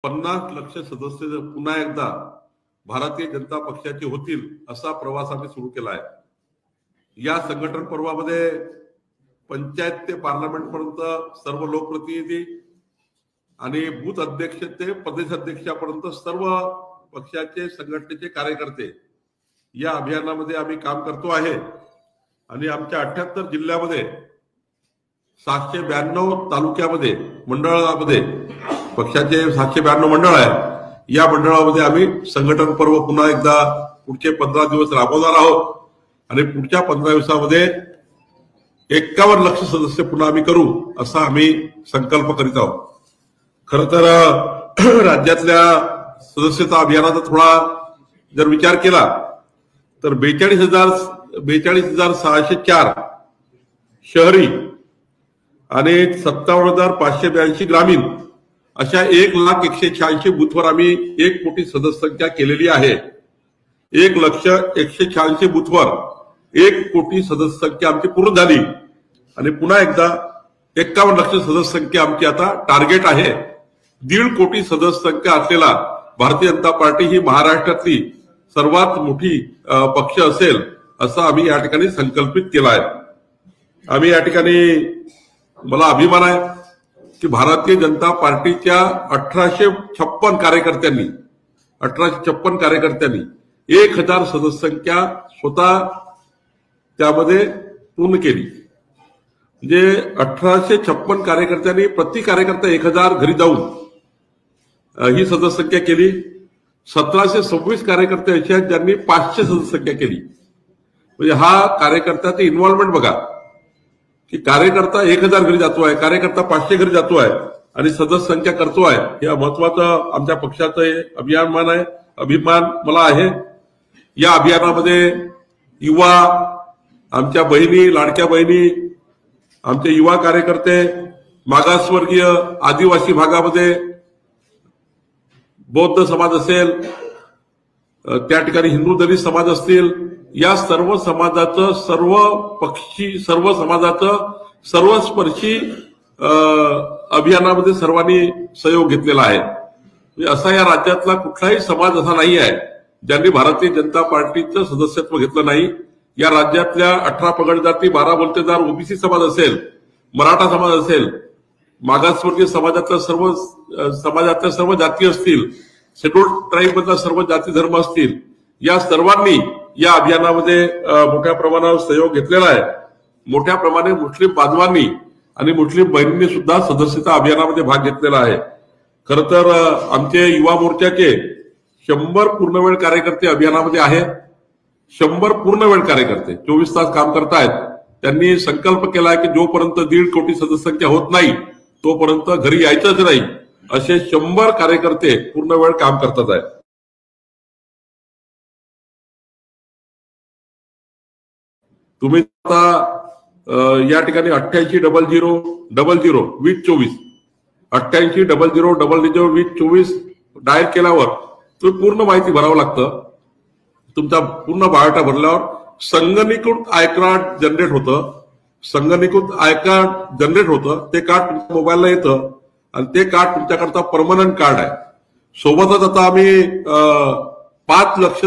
50 लाख सदस्य पुन्हा एकदा भारतीय जनता पक्षाचे होतील असा प्रवास आम्ही सुरू केला आहे। या संघटन पर्वामध्ये पंचायत ते पार्लमेंट पर्यंत सर्व लोकप्रतिनिधी आणि बूथ अध्यक्ष ते प्रदेशाध्यक्षापर्यंत सर्व पक्षाचे संघटनेचे कार्यकर्ते या अभियानामध्ये आम्ही काम करतो आहे। आणि आमच्या 78 जिल्ह्यामध्ये 792 तालुक्यामध्ये मंडळामध्ये पक्षाचे 792 मंडळ आहे। या मंडळामध्ये आम्ही संघटन पर्व पुन्हा एकदा पुढचे 15 दिवस राबवणार आहोत आणि पुढच्या 15 दिवसामध्ये 51 लाख सदस्य पुन्हा आम्ही करू असा आम्ही संकल्प करीत आहोत। खरं तर राज्यातल्या सदस्यता अभियानाचा थोडा जर विचार केला तर 42,604 शहरी आणि 57,582 ग्रामीण अशा 1,186 बूथवर आम्ही 1 कोटी सदस्य संख्या केलेली आहे। 1,186 बूथवर 1 कोटी सदस्य संख्या आमची पूर्ण झाली आणि पुन्हा एकदा 51 लाख सदस्य संख्या आमची आता टार्गेट आहे। 1.5 कोटी सदस्य संख्या असलेला भारतीय जनता पार्टी ही महाराष्ट्रातली सर्वात मोठी पक्ष असेल असं आम्ही या ठिकाणी संकल्पित केला आहे। आम्ही या ठिकाणी मला अभिमान आहे की भारतीय जनता पार्टीच्या 1856 कार्यकर्त्यांनी 1000 सदस्य संख्या स्वतः त्यामध्ये पूर्ण केली। म्हणजे 1856 कार्यकर्त्यांनी प्रति कार्यकर्ता 1000 घरी जाऊन ही सदस्य संख्या केली। 1726 कार्यकर्ते असे आहेत ज्यांनी 500 सदस्य संख्या केली। म्हणजे हा कार्यकर्त्याचा इन्व्हॉल्वमेंट बघा की कार्यकर्ता 1000 घरी जातो आहे, कार्यकर्ता 500 घरी जातो आहे आणि सदस्य संख्या करतो आहे। हे महत्वाचं आमच्या पक्षाचं अभिमान मला आहे। या अभियानामध्ये युवा, आमच्या बहिणी, लाडक्या बहिणी, आमचे युवा कार्यकर्ते, मागासवर्गीय आदिवासी भागामध्ये बौद्ध समाज असेल, त्या ठिकाणी हिंदू दलित समाज असतील, या सर्व समाजाचं सर्व समाजाचं सर्वस्पर्शी अभियानामध्ये सर्वांनी सहयोग घेतलेला आहे। म्हणजे असा या राज्यातला कुठलाही समाज असा नाही आहे ज्यांनी भारतीय जनता पार्टीचं सदस्यत्व घेतलं नाही। या राज्यातल्या 18 पगड जाती, 12 बलतेदार ओबीसी समाज असेल, मराठा समाज असेल, मागासवर्गीय समाजातल्या सर्व जाती असतील, शेड्यूल्ड ट्राईब मधल्या सर्व जाती धर्म असतील, या सर्वांनी या अभियानामध्ये मोठ्या प्रमाणावर सहयोग घेतलेला आहे। मोठ्या प्रमाणे मुस्लिम बांधवांनी आणि मुस्लिम बहिणींनी सुद्धा सदस्यता अभियानामध्ये भाग घेतलेला आहे। खरं तर आमचे युवा मोर्चाचे 100 पूर्णवेळ कार्यकर्ते अभियानामध्ये आहेत। 100 पूर्णवेळ कार्यकर्ते 24 तास काम करतायत। त्यांनी संकल्प केला की जोपर्यंत 1.5 कोटी सदस्य संख्या होत नाही तोपर्यंत घरी यायचंच नाही, असे 100 कार्यकर्ते पूर्णवेळ काम करतात आहेत। तुम्ही आता या ठिकाणी 8800002024 8800002024 डायल केल्यावर तुम्ही पूर्ण माहिती भरावं लागतं। तुमचा पूर्ण बायोडा भरल्यावर संगणकीकृत आय कार्ड जनरेट होतं। ते कार्ड तुमच्या मोबाईलला येतं आणि ते कार्ड तुमच्याकरता परमनंट कार्ड आहे। सोबतच आता आम्ही 5 लाख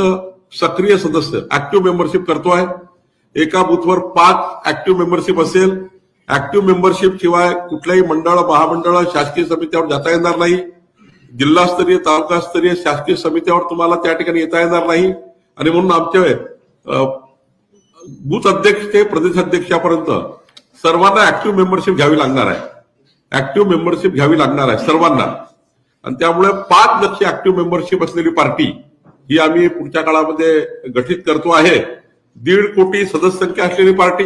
सक्रिय सदस्य ऍक्टिव्ह मेंबरशिप करतोय। एका बूथवर 5 ऍक्टिव्ह मेंबरशिप असेल। ऍक्टिव्ह मेंबरशिप शिवाय कुठल्याही मंडळ, महामंडळ, शासकीय समित्यावर जाता येणार नाही। जिल्हास्तरीय, तालुकास्तरीय शासकीय समित्यावर तुम्हाला त्या ठिकाणी येता येणार नाही आणि म्हणून आमचे बूथ अध्यक्ष ते प्रदेशाध्यक्षापर्यंत सर्वांना ऍक्टिव्ह मेंबरशिप घ्यावी लागणार आहे सर्वांना। आणि त्यामुळे 5 लाख ऍक्टिव्ह मेंबरशिप असलेली पार्टी ही आम्ही पुढच्या काळामध्ये गठीत करतो आहे। 1.5 कोटी सदस्य संख्या असलेली पार्टी,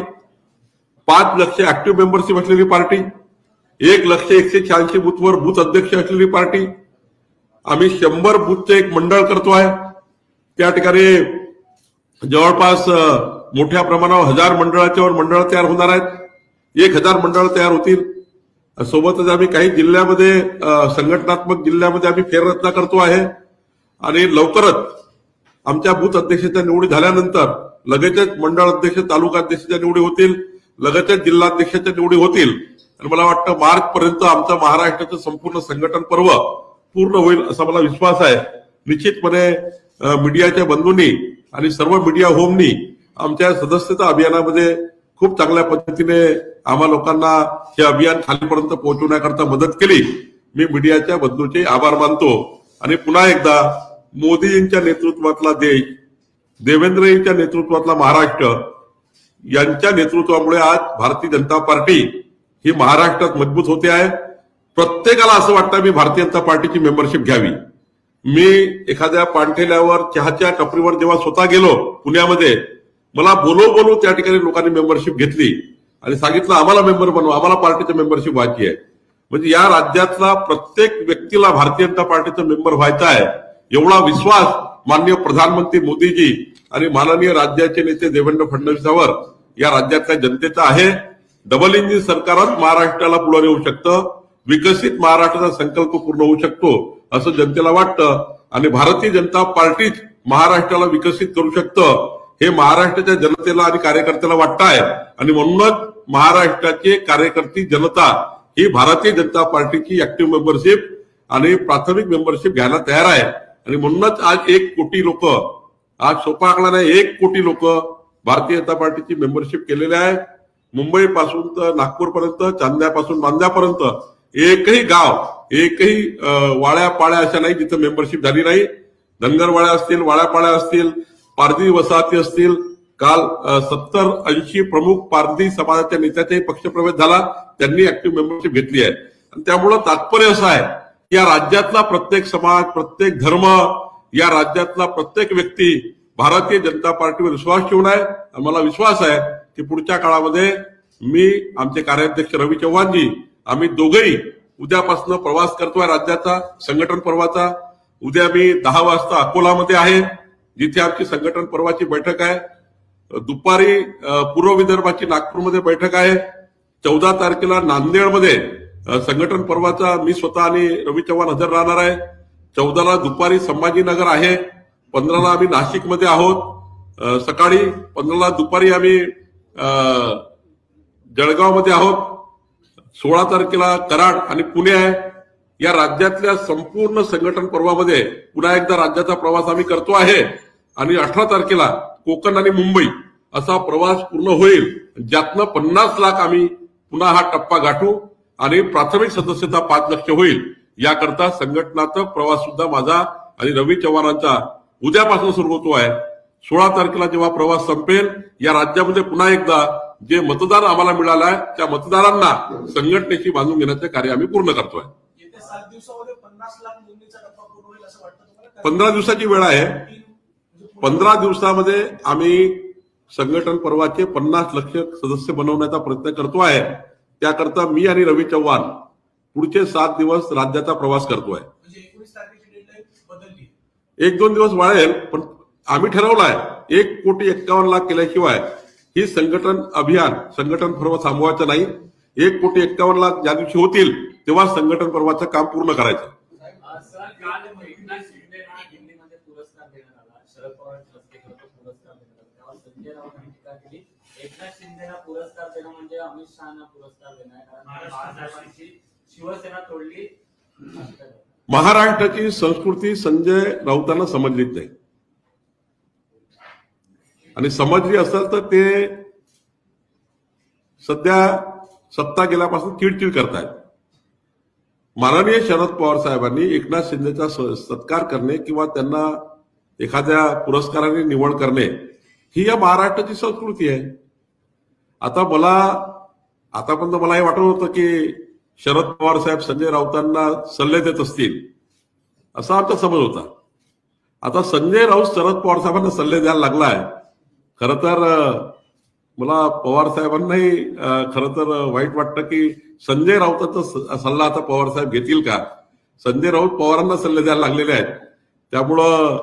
5 लाख ऍक्टिव्ह मेंबरशिप असलेली पार्टी, 1,186 बूथवर बूथ अध्यक्ष असलेली पार्टी, आम्ही 100 बूथचं एक मंडळ करतोय। त्या ठिकाणी जवळपास मोठ्या प्रमाणावर 1000 मंडळ तयार होणार आहेत। 1000 मंडळ तयार होतील। सोबतच आम्ही काही जिल्ह्यामध्ये संघटनात्मक जिल्ह्यामध्ये आम्ही फेररचना करतो आहे आणि लवकरच आमच्या बूथ अध्यक्षाच्या निवडी झाल्यानंतर लगेचच मंडळ अध्यक्ष, तालुका अध्यक्षाच्या निवडी होतील, लगेचच जिल्हाध्यक्षाच्या निवडी होतील आणि मला वाटतं मार्च पर्यंत आमचं महाराष्ट्राचं संपूर्ण संघटन पर्व पूर्ण होईल असा मला विश्वास आहे. निश्चितपणे मीडियाच्या बंधूंनी आणि सर्व मीडिया होमनी आमच्या सदस्यता अभियानामध्ये खूप चांगल्या पद्धतीने आम्हा लोकांना हे अभियान खालीपर्यंत पोहोचवण्याकरता मदत केली. मी मीडियाच्या बंधूंचे आभार मानतो आणि पुन्हा एकदा मोदीजींच्या नेतृत्वातला देश, देवेंद्रजींच्या नेतृत्वातला महाराष्ट्र यांच्या नेतृत्वामुळे आज भारतीय जनता पार्टी ही महाराष्ट्रात मजबूत होते आहे. प्रत्येकाला असं वाटतं मी भारतीय जनता पार्टीची मेंबरशिप घ्यावी. मी एखाद्या पाणठेल्यावर चहाच्या टपरीवर जेव्हा स्वतः गेलो पुण्यामध्ये, मला बोलू त्या ठिकाणी लोकांनी मेंबरशिप घेतली आणि सांगितलं आम्हाला मेंबर बनवा, आम्हाला पार्टीचं मेंबरशिप व्हायची आहे. म्हणजे या राज्यातला प्रत्येक व्यक्तीला भारतीय जनता पार्टीचं मेंबर व्हायचं आहे एवढा विश्वास माननीय प्रधानमंत्री मोदीजी आणि माननीय राज्याचे नेते देवेंद्र फडणवीसांवर या राज्यातल्या जनतेचा आहे. डबल इंजिन सरकारच महाराष्ट्राला पुढे नेऊ शकतं, विकसित महाराष्ट्राचा संकल्प पूर्ण होऊ शकतो असं जनतेला वाटतं आणि भारतीय जनता पार्टीच महाराष्ट्राला विकसित करू शकतं हे महाराष्ट्राच्या जनतेला आणि कार्यकर्त्याला वाटतं आहे. आणि म्हणूनच महाराष्ट्राचे कार्यकर्ती जनता ही भारतीय जनता पार्टीची ऍक्टिव्ह मेंबरशिप आणि प्राथमिक मेंबरशिप घ्यायला तयार आहे. आणि म्हणूनच आज 1 कोटी लोक, आज सोपा आकडा नाही, 1 कोटी लोक भारतीय जनता पार्टीची मेंबरशिप केलेले आहे. मुंबई पासून तर नागपूरपर्यंत, चांद्यापासून बांद्यापर्यंत एकही गाव, एकही वाड्या पाड्या अशा नाही जिथं मेंबरशिप झाली नाही. धनगरवाड्या असतील, वाड्यापाड्या असतील, पारधी वसाहती असतील. काल 70-80 प्रमुख पारधी समाजाच्या नेत्याचाही पक्षप्रवेश झाला, त्यांनी ऍक्टिव्ह मेंबरशिप घेतली आहे. आणि त्यामुळं तात्पर्य असं आहे की या राज्यातला प्रत्येक समाज, प्रत्येक धर्म, या राज्यातला प्रत्येक व्यक्ती भारतीय जनता पार्टीवर विश्वास ठेवून आहे. मला विश्वास आहे की पुढच्या काळामध्ये मी, आमचे कार्याध्यक्ष रवी चव्हाणजी, आम्ही दोघेही उद्यापासून प्रवास करतोय राज्याचा संघटन पर्वाचा. उद्या मी 10 वाजता अकोलामध्ये आहे जिथे आमची संघटन पर्वाची बैठक आहे. दुपारी पूर्व विदर्भाची नागपूरमध्ये बैठक आहे. 14 तारखेला नांदेडमध्ये संघटन पर्वाचा मी स्वतः आणि रवी चव्हाण हजर राहणार आहे. 14ला दुपारी संभाजीनगर आहे. 15ला आम्ही नाशिकमध्ये आहोत सकाळी. 15ला दुपारी आम्ही जळगावमध्ये आहोत. 16 तारखेला कराड आणि पुणे आहे. या राज्यातल्या संपूर्ण संघटन पर्वामध्ये पुन्हा एकदा राज्याचा प्रवास आम्ही करतो आहे. आणि 18 तारखेला कोकण आणि मुंबई असा प्रवास पूर्ण होईल, ज्यातनं 50 लाख आम्ही पुन्हा हा टप्पा गाठू आणि प्राथमिक सदस्यता 5 लक्ष होईल. याकरता संघटनाचा प्रवास सुद्धा माझा आणि रवी चव्हाणांचा उद्यापासून सुरू होतो आहे. 16 तारखेला जेव्हा प्रवास संपेल, या राज्यामध्ये पुन्हा एकदा जे मतदार आम्हाला मिळालं आहे त्या मतदारांना संघटनेशी बांधून घेण्याचे कार्य आम्ही पूर्ण करतोय. 15 दिवसाची वेळ आहे. 15 दिवसामध्ये आम्ही संघटन पर्वाचे 50 लक्ष सदस्य बनवण्याचा प्रयत्न करतो आहे. त्याकरता मी आणि रवी चव्हाण पुढचे 7 दिवस राज्याचा प्रवास करतोय. 1-2 दिवस वाढेल, पण आम्ही ठरवलं आहे 1,51,00,000 केल्याशिवाय ही संघटन अभियान, संघटन पर्व थांबवायचं नाही. 1,51,00,000 ज्या दिवशी होतील तेव्हा संघटन पर्वाचं काम पूर्ण करायचं. एकनाथ शिंदेना पुरस्कार देणं म्हणजे अमित शहाना पुरस्कार देणं आहे. कारण भाजपाची शिवसेना तोडली. महाराष्ट्राची संस्कृती संजय राऊतांना समजलीच नाही आणि समजली असेल तर ते सध्या सत्ता गेल्यापासून चिडचिड करतायत. माननीय शरद पवार साहेबांनी एकनाथ शिंदेचा सत्कार करणे किंवा त्यांना एखाद्या पुरस्काराने निवड करणे ही या महाराष्ट्राची संस्कृती आहे. आतापर्यंत मला हे वाटत होतं की शरद पवार साहेब संजय राऊतांना सल्ले देत असतील असा आमचा समज होता. आता संजय राऊत शरद पवार साहेबांना सल्ले द्यायला लागलाय. खरं तर मला पवार साहेबांनाही खरं तर वाईट वाटतं की संजय राऊतांचा सल्ला आता पवार साहेब घेतील का. संजय राऊत पवारांना सल्ले द्यायला लागलेले आहेत. त्यामुळं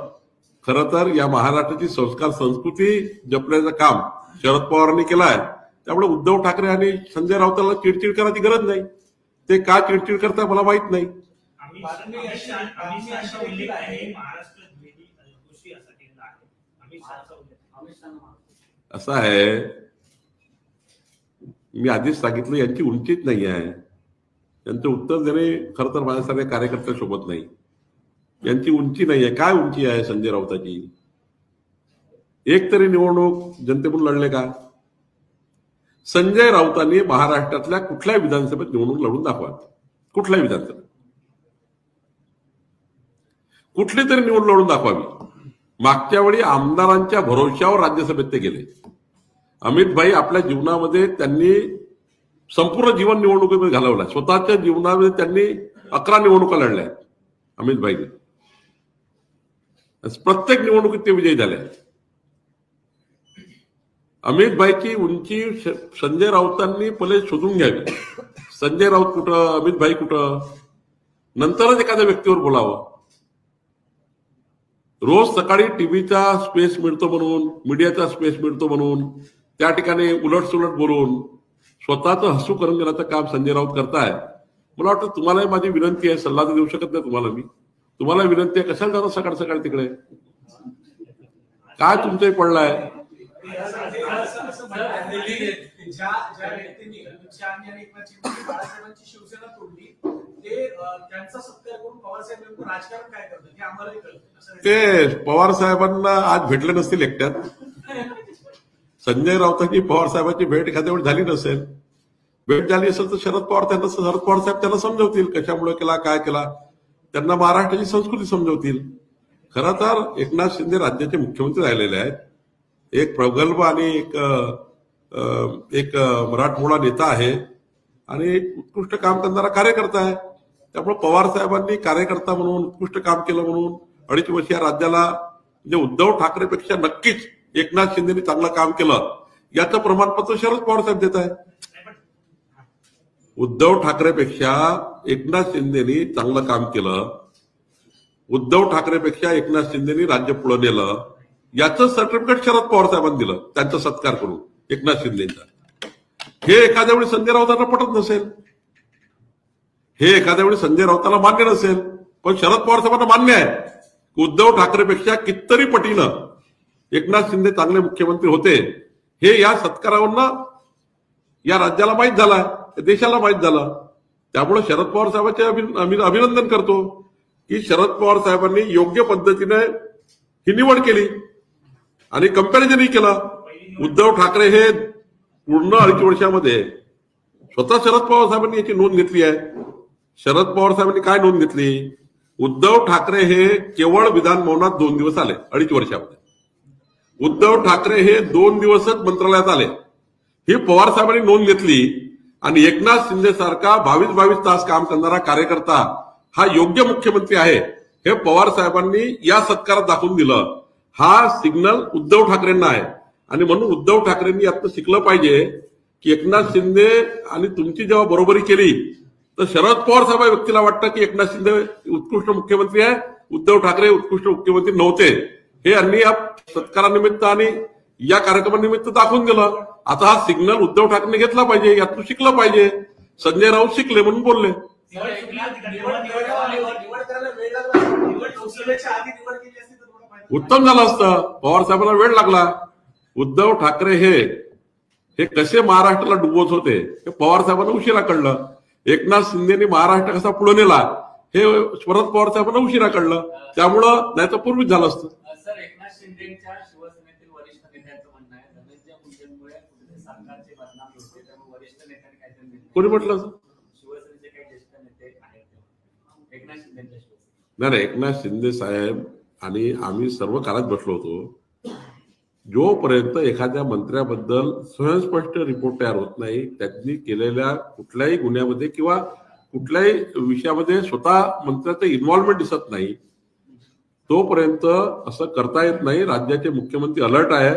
खरं तर या महाराष्ट्राची संस्कार संस्कृती जपण्याचं काम शरद पवारांनी केलं आहे. त्यामुळे उद्धव ठाकरे आणि संजय राऊतांना चिडचिड करायची गरज नाही. ते का चिडचिड करतात मला माहित नाही. असं आहे, मी आधीच सांगितलं यांची उंचीच नाही आहे. यांचं उत्तर देणे खरं तर माझ्यासारख्या कार्यकर्त्या सोबत नाही. यांची उंची नाही आहे. काय उंची आहे संजय राऊताची? एक तरी निवडणूक जनतेकडून लढले का? संजय राऊतांनी महाराष्ट्रातल्या कुठल्या विधानसभेत निवडणूक लढून दाखवा. कुठल्याही विधानसभेत कुठली तरी निवडणूक लढून दाखवावी. मागच्या वेळी आमदारांच्या भरोश्यावर राज्यसभेत ते गेले. अमित भाई आपल्या जीवनामध्ये त्यांनी संपूर्ण जीवन निवडणुकीमध्ये घालवलं. स्वतःच्या जीवनामध्ये त्यांनी 11 निवडणुका लढल्या अमित भाईने. प्रत्येक निवडणुकीत ते विजयी झाले. अमित भाईची उंची संजय राऊतांनी पहिले शोधून घ्यावी. संजय राऊत कुठं, अमित भाई कुठं, नंतरच एखाद्या व्यक्तीवर बोलावं. रोज सकाळी टीव्हीचा स्पेस मिळतो म्हणून, मीडियाचा स्पेस मिळतो म्हणून त्या ठिकाणी उलटसुलट बोलून स्वतःचं हसू करून घेण्याचं काम संजय राऊत करताय. मला वाटतं तुम्हालाही माझी विनंती आहे, सल्ला तर देऊ शकत नाही तुम्हाला मी. तुम्हाला विनंती आहे, कशाला जाता सकाळ सकाळी तिकडे? काय तुमचंही पडलाय? ज्या व्यक्तींनी अमित शहा आणि एकनाथ शिंदे बाळासाहेबांची शिवसेना तोडली, ते त्यांचा सत्कार करून पवारसाहेब नेमकं राजकारण काय करतात हे आम्हालाही कळतं. ते पवार साहेबांना आज भेटले नसतील एकट्यात. संजय राऊतांची पवार साहेबांची भेट एखाद्या वेळी झाली नसेल. भेट झाली असेल तर शरद पवार साहेब त्यांना समजवतील कशामुळे केला, काय केला. त्यांना महाराष्ट्राची संस्कृती समजवतील. खरं तर एकनाथ शिंदे राज्याचे मुख्यमंत्री राहिलेले आहेत. एक प्रगल्भ आणि एक मराठमोळा नेता आहे आणि एक उत्कृष्ट काम करणारा कार्यकर्ता आहे. त्यामुळे पवार साहेबांनी कार्यकर्ता म्हणून उत्कृष्ट काम केलं म्हणून 2.5 वर्ष या राज्याला म्हणजे उद्धव ठाकरेपेक्षा नक्कीच एकनाथ शिंदेनी चांगलं काम केलं याचं प्रमाणपत्र शरद पवार साहेब देत आहे. उद्धव ठाकरेपेक्षा एकनाथ शिंदेनी चांगलं काम केलं, उद्धव ठाकरेपेक्षा एकनाथ शिंदेनी राज्य पुढे नेलं याचं सर्टिफिकेट शरद पवार साहेबांनी दिलं त्यांचा सत्कार करून एकनाथ शिंदेचा. हे एखाद्या वेळी संजय राऊतांना पटत नसेल, हे एखाद्या वेळी संजय राऊतांना मान्य नसेल, पण शरद पवार साहेबांना मान्य आहे की उद्धव ठाकरेपेक्षा कितीतरी पटीनं एकनाथ शिंदे चांगले मुख्यमंत्री होते. हे या सत्कारावरनं या राज्याला माहीत झालं, देशाला माहीत झालं. त्यामुळे शरद पवार साहेबांचे अभिनंदन करतो की शरद पवार साहेबांनी योग्य पद्धतीने ही निवड केली आणि कंपॅरिझनही केलं. उद्धव ठाकरे हे पूर्ण 2.5 वर्षामध्ये स्वतः शरद पवार साहेबांनी याची नोंद घेतली आहे. शरद पवार साहेबांनी काय नोंद घेतली? उद्धव ठाकरे हे केवळ विधान भवनात 2 दिवस आले 2.5 वर्षामध्ये. उद्धव ठाकरे हे 2 दिवसच मंत्रालयात आले. ही पवार साहेबांनी नोंद घेतली आणि एकनाथ शिंदे सारखा 22 तास काम करणारा कार्यकर्ता हा योग्य मुख्यमंत्री आहे हे पवार साहेबांनी या सत्कारात दाखवून दिलं. हा सिग्नल उद्धव ठाकरेंना आहे आणि म्हणून उद्धव ठाकरेंनी यातनं शिकलं पाहिजे की एकनाथ शिंदे आणि तुमची जेव्हा बरोबरी केली तर शरद पवार साहेब व्यक्तीला वाटतं की एकनाथ शिंदे उत्कृष्ट मुख्यमंत्री आहे, उद्धव ठाकरे उत्कृष्ट मुख्यमंत्री नव्हते. हे यांनी या सत्कारानिमित्त आणि या कार्यक्रमानिमित्त दाखवून दिलं. आता हा सिग्नल उद्धव ठाकरेंनी घेतला पाहिजे, यातून शिकलं पाहिजे. संजय राऊत शिकले म्हणून बोलले. उत्तम झालं असतं, पवार साहेबांना वेळ लागला. उद्धव ठाकरे हे कसे महाराष्ट्राला डुबवत होते हे पवार साहेबांना उशिरा कळलं. एकनाथ शिंदेनी महाराष्ट्र कसा पुढे नेला हे शरद पवार साहेबांना उशिरा कळलं. त्यामुळं नाही तर पूर्वीच झालं असतं. सर, एकनाथ शिंदेच्या शिवसेनेतील वरिष्ठ नेत्यांचं म्हणणं आहे धनंजय मुंडेंमुळे सरकारची बदनाम होते, त्यामुळे वरिष्ठ नेत्यांनी काहीतरी कोणी म्हटलं असं? शिवसेनेचे काही ज्येष्ठ नेते आहेत एकनाथ शिंदेच्या शिवसेनेत. नाही, एकनाथ शिंदे साहेब आणि आम्ही सर्व काळात बसलो होतो. जोपर्यंत एखाद्या मंत्र्याबद्दल स्वयंस्पष्ट रिपोर्ट तयार होत नाही, त्यांनी केलेल्या कुठल्याही गुन्ह्यामध्ये किंवा कुठल्याही विषयामध्ये स्वतः मंत्र्याचं इन्व्हॉल्वमेंट दिसत नाही, तोपर्यंत असं करता येत नाही. राज्याचे मुख्यमंत्री अलर्ट आहे.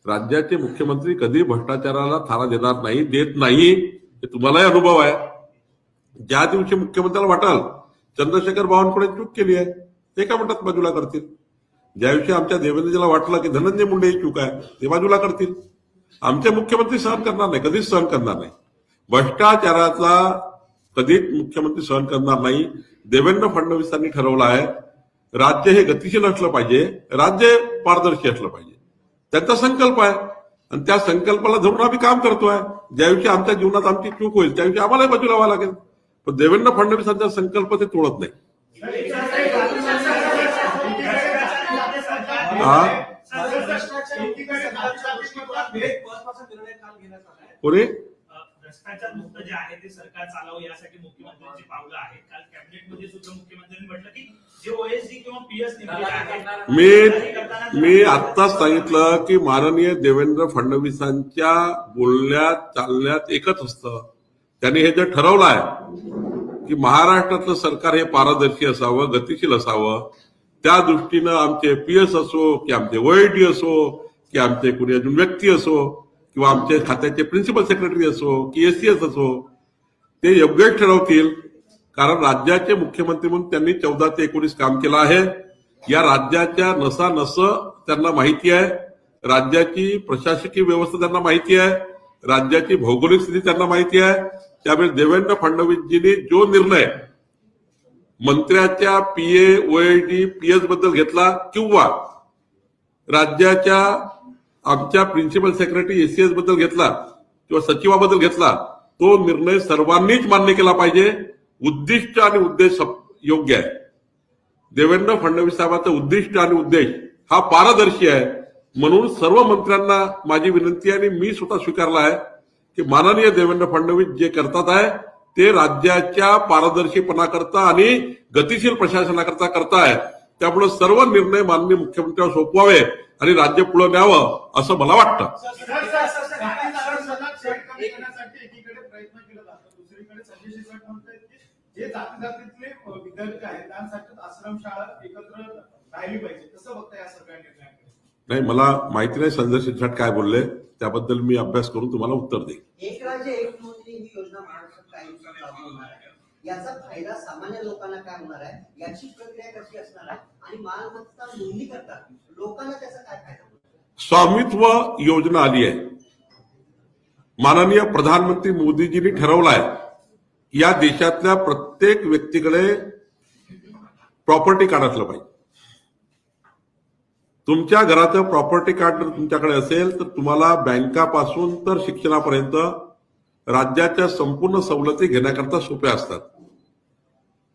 राज्याचे मुख्यमंत्री कधी भ्रष्टाचाराला थारा देणार नाही, देत नाही. हे तुम्हालाही अनुभव आहे. ज्या दिवशी मुख्यमंत्र्याला वाटाल चंद्रशेखर बावनकुळे चूक केली आहे ते काय म्हणतात बाजूला करतील. ज्या दिवशी आमच्या देवेंद्रजीला वाटलं की धनंजय मुंडे ही चूक आहे ते बाजूला करतील. आमचे मुख्यमंत्री सहन करणार नाही, कधीच सहन करणार नाही. भ्रष्टाचाराचा कधीच मुख्यमंत्री सहन करणार नाही. देवेंद्र फडणवीसांनी ठरवलं आहे राज्य हे गतिशील असलं पाहिजे, राज्य पारदर्शी असलं पाहिजे. त्यांचा संकल्प आहे आणि त्या संकल्पाला धरून आम्ही काम करतोय. ज्या दिवशी आमच्या जीवनात आमची चूक होईल त्या दिवशी आम्हालाही बाजूला व्हावं लागेल. पण देवेंद्र फडणवीसांचा संकल्प ते तोडत नाही. कोणी भ्रष्टाचार मुक्त जे आहे ते सरकार चालावं यासाठी मुख्यमंत्र्यांची पावलं आहेत. काल कॅबिनेटमध्ये सुद्धा मुख्यमंत्र्यांनी म्हटलं की जे ओएसडी किंवा पीएस मी आत्ताच सांगितलं की माननीय देवेंद्र फडणवीसांच्या बोलण्यात चालण्यात एकच असतं. त्यांनी हे जे ठरवलं आहे की महाराष्ट्रातलं सरकार हे पारदर्शी असावं, गतिशील असावं, त्या दृष्टीनं आमचे पीएस असो की आमचे ओएडी असो की आमचे कुणी अजून व्यक्ती असो किंवा आमचे खात्याचे प्रिन्सिपल सेक्रेटरी असो की एसीएस असो, ते योग्यच ठरवतील. कारण राज्याचे मुख्यमंत्री म्हणून त्यांनी 14 ते 19 काम केलं आहे. या राज्याच्या नसानस त्यांना माहिती आहे, राज्याची प्रशासकीय व्यवस्था त्यांना माहिती आहे, राज्याची भौगोलिक स्थिती त्यांना माहिती आहे. त्यामुळे देवेंद्र फडणवीसजींनी जो निर्णय मंत्र्याच्या पीए ओएडी पीएस बद्दल घेतला किंवा राज्याच्या आमच्या प्रिन्सिपल सेक्रेटरी एसीएस बद्दल घेतला किंवा सचिवाबद्दल घेतला, तो निर्णय सर्वांनीच मान्य केला पाहिजे. उद्दिष्ट आणि उद्देश योग्य आहे. देवेंद्र फडणवीस साहेबांचं उद्दिष्ट आणि उद्देश हा पारदर्शी आहे. म्हणून सर्व मंत्र्यांना माझी विनंती आहे आणि मी स्वतः स्वीकारला आहे की माननीय देवेंद्र फडणवीस जे करतात आहे ते राज्याच्या पारदर्शीपणाकरता आणि गतिशील प्रशासनाकरता करताय. त्यामुळे सर्व निर्णय माननीय मुख्यमंत्र्यांवर सोपवावे आणि राज्य पुढे न्यावं असं मला वाटतं. एकीकडे प्रयत्न केला जातो, दुसरीकडे संजय शिरसाट म्हणतात की जे जाती जातीतले विद्यार्थी आहेत त्यांसाठी आश्रमशाळा एकत्र राहिली पाहिजे. कसं बघता या सगळ्या निर्णयाकडे? नाही, मला माहिती नाही संजय शिरसाट काय बोलले, त्याबद्दल मी अभ्यास करून तुम्हाला उत्तर देईन. एक राज्य एक नोंदणी ही योजना महाराष्ट्रात काही दिवसात लागू होणार आहे. याचा फायदा सामान्य लोकांना काय होणार आहे, याची प्रक्रिया कशी असणार आहे आणि मालमत्ता नोंदणी करता लोकांना त्याचा काय फायदा होणार? स्वामित्व योजना आली आहे. माननीय प्रधानमंत्री मोदीजींनी ठरवलं आहे या देशातल्या प्रत्येक व्यक्तीकडे प्रॉपर्टी कार्ड असलं पाहिजे. तुमच्या घराचं प्रॉपर्टी कार्ड जर तुमच्याकडे असेल तर तुम्हाला बँकापासून तर शिक्षणापर्यंत राज्याच्या संपूर्ण सवलती घेण्याकरता सोप्या असतात.